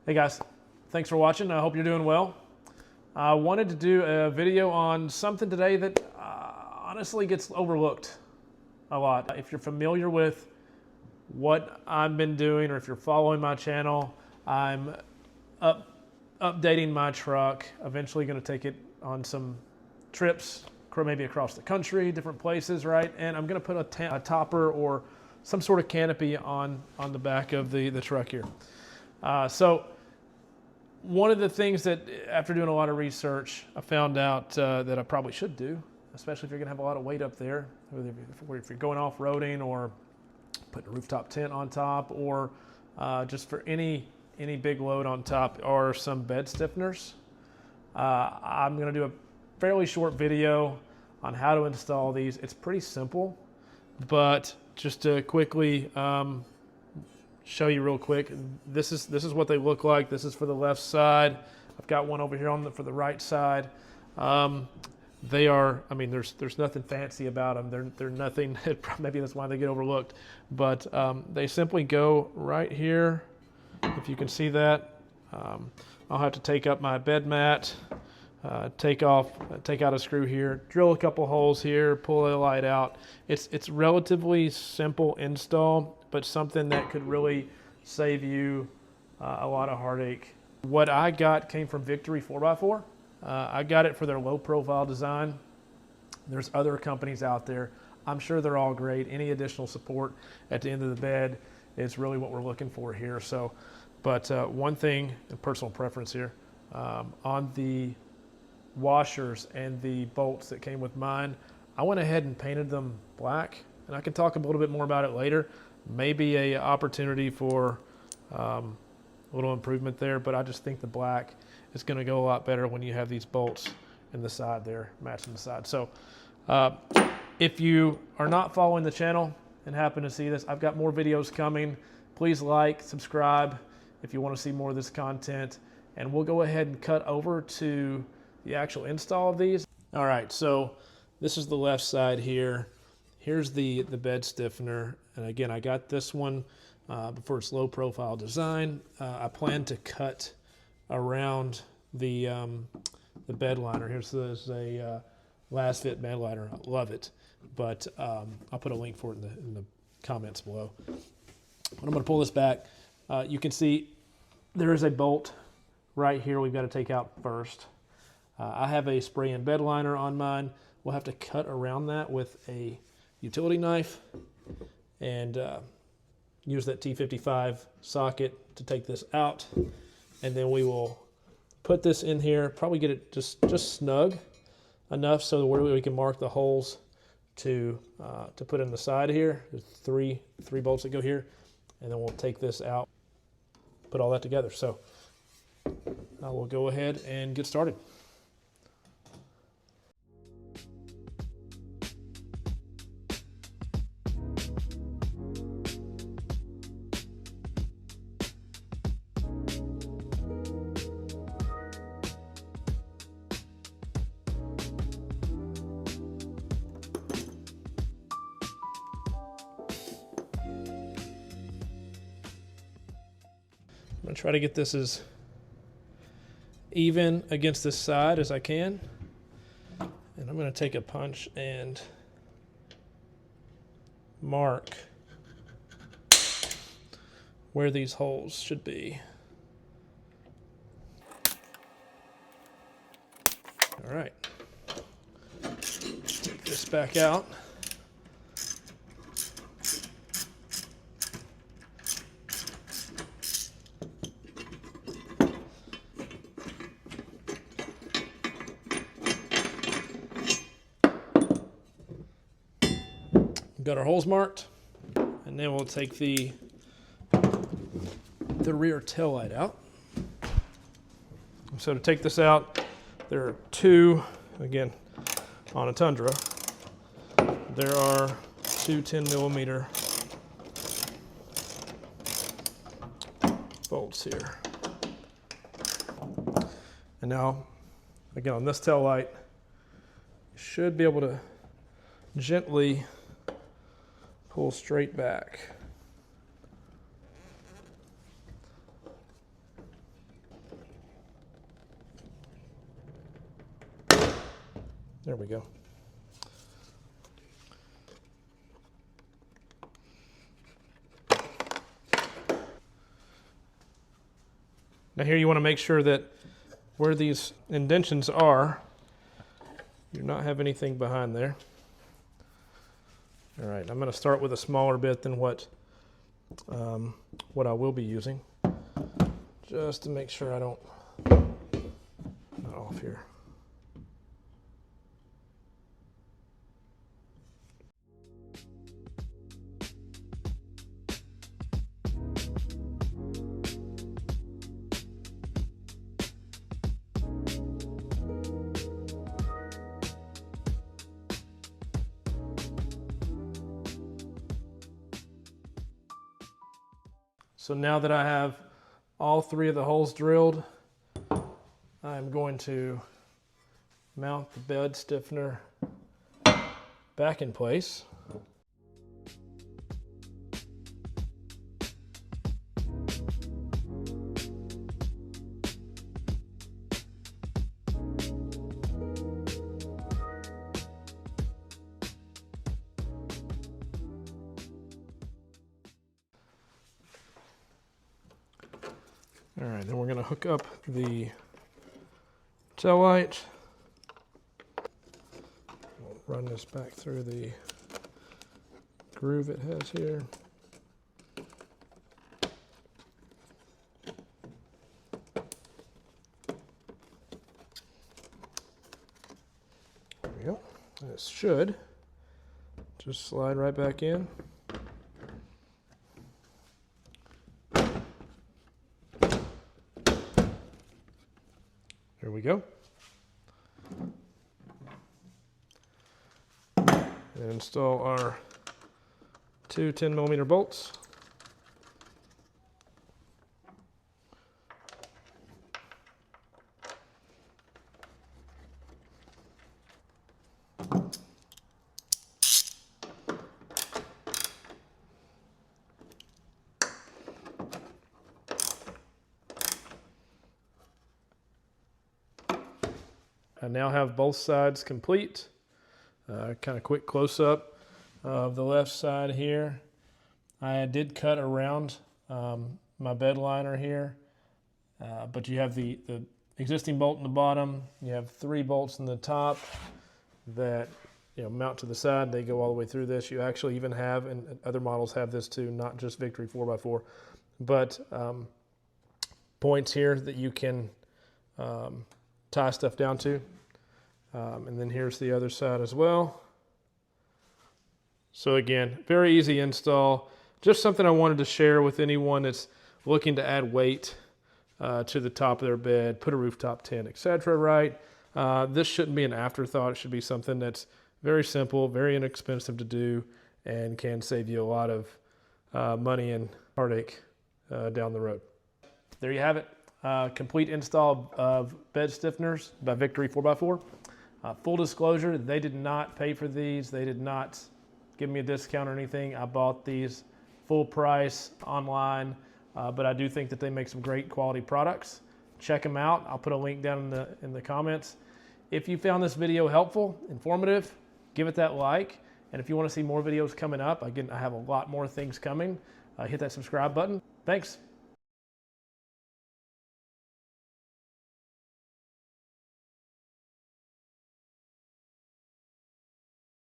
Hey guys, thanks for watching. I hope you're doing well. I wanted to do a video on something today that honestly gets overlooked a lot. If you're familiar with what I've been doing, or if you're following my channel, I'm updating my truck. Eventually going to take it on some trips, maybe across the country, different places, right? And I'm going to put a topper or some sort of canopy on the back of the truck here. So one of the things that, after doing a lot of research, I found out that I probably should do, especially if you're going to have a lot of weight up there, whether if you're going off-roading or putting a rooftop tent on top, or just for any big load on top, are some bed stiffeners. I'm going to do a fairly short video on how to install these. It's pretty simple, but just to quickly show you real quick, this is what they look like. This is for the left side. I've got one over here for the right side. They are, I mean, there's nothing fancy about them. They're nothing. Maybe that's why they get overlooked. But they simply go right here. If you can see that, I'll have to take up my bed mat, take out a screw here, drill a couple holes here, pull the light out. It's relatively simple install, but something that could really save you a lot of heartache. What I got came from Victory 4x4. I got it for their low profile design. There's other companies out there. I'm sure they're all great. Any additional support at the end of the bed is really what we're looking for here. So, but one thing, and personal preference here, on the washers and the bolts that came with mine, I went ahead and painted them black, and I can talk a little bit more about it later. Maybe a opportunity for a little improvement there, but I just think the black is going to go a lot better when you have these bolts in the side there, matching the side. So if you are not following the channel and happen to see this, I've got more videos coming. Please like, subscribe if you want to see more of this content, and we'll go ahead and cut over to the actual install of these. All right, so this is the left side here. Here's the bed stiffener, and again, I got this one for its low profile design. I plan to cut around the bed liner. Here's a Lasfit bed liner. I love it, but I'll put a link for it in the comments below. But I'm going to pull this back. You can see there is a bolt right here we've got to take out first. I have a spray-in bed liner on mine. We'll have to cut around that with a utility knife and use that T55 socket to take this out. And then we will put this in here, probably get it just snug enough so that we can mark the holes to put in the side here. There's three bolts that go here, and then we'll take this out, put all that together. So I will go ahead and get started. I'm going to try to get this as even against this side as I can. And I'm going to take a punch and mark where these holes should be. All right. Take this back out. Got our holes marked, and then we'll take the rear tail light out. So to take this out, there are two, again, on a Tundra, there are two 10mm bolts here. And now, again, on this tail light, you should be able to gently pull straight back. There we go. Now here you want to make sure that where these indentions are, you do not have anything behind there. All right, I'm going to start with a smaller bit than what I will be using, just to make sure I don't not off here. So now that I have all 3 of the holes drilled, I'm going to mount the bed stiffener back in place. All right, then we're going to hook up the tail light. We'll run this back through the groove it has here. There we go. And it should just slide right back in. There we go. And install our 2 10mm bolts. I now have both sides complete. Kind of quick close-up of the left side here. I did cut around my bed liner here, but you have the existing bolt in the bottom. You have 3 bolts in the top that mount to the side. They go all the way through this. You actually even have, and other models have this too, not just Victory 4x4, but points here that you can tie stuff down to. And then here's the other side as well. So again, very easy install. Just something I wanted to share with anyone that's looking to add weight to the top of their bed, put a rooftop tent, etc. Right? This shouldn't be an afterthought. It should be something that's very simple, very inexpensive to do, and can save you a lot of money and heartache down the road. There you have it. Complete install of bed stiffeners by Victory 4x4. Full disclosure, they did not pay for these. They did not give me a discount or anything. I bought these full price online, but I do think that they make some great quality products. Check them out. I'll put a link down in the comments. If you found this video helpful, informative, give it that like. And if you want to see more videos coming up, again, I have a lot more things coming. Hit that subscribe button. Thanks.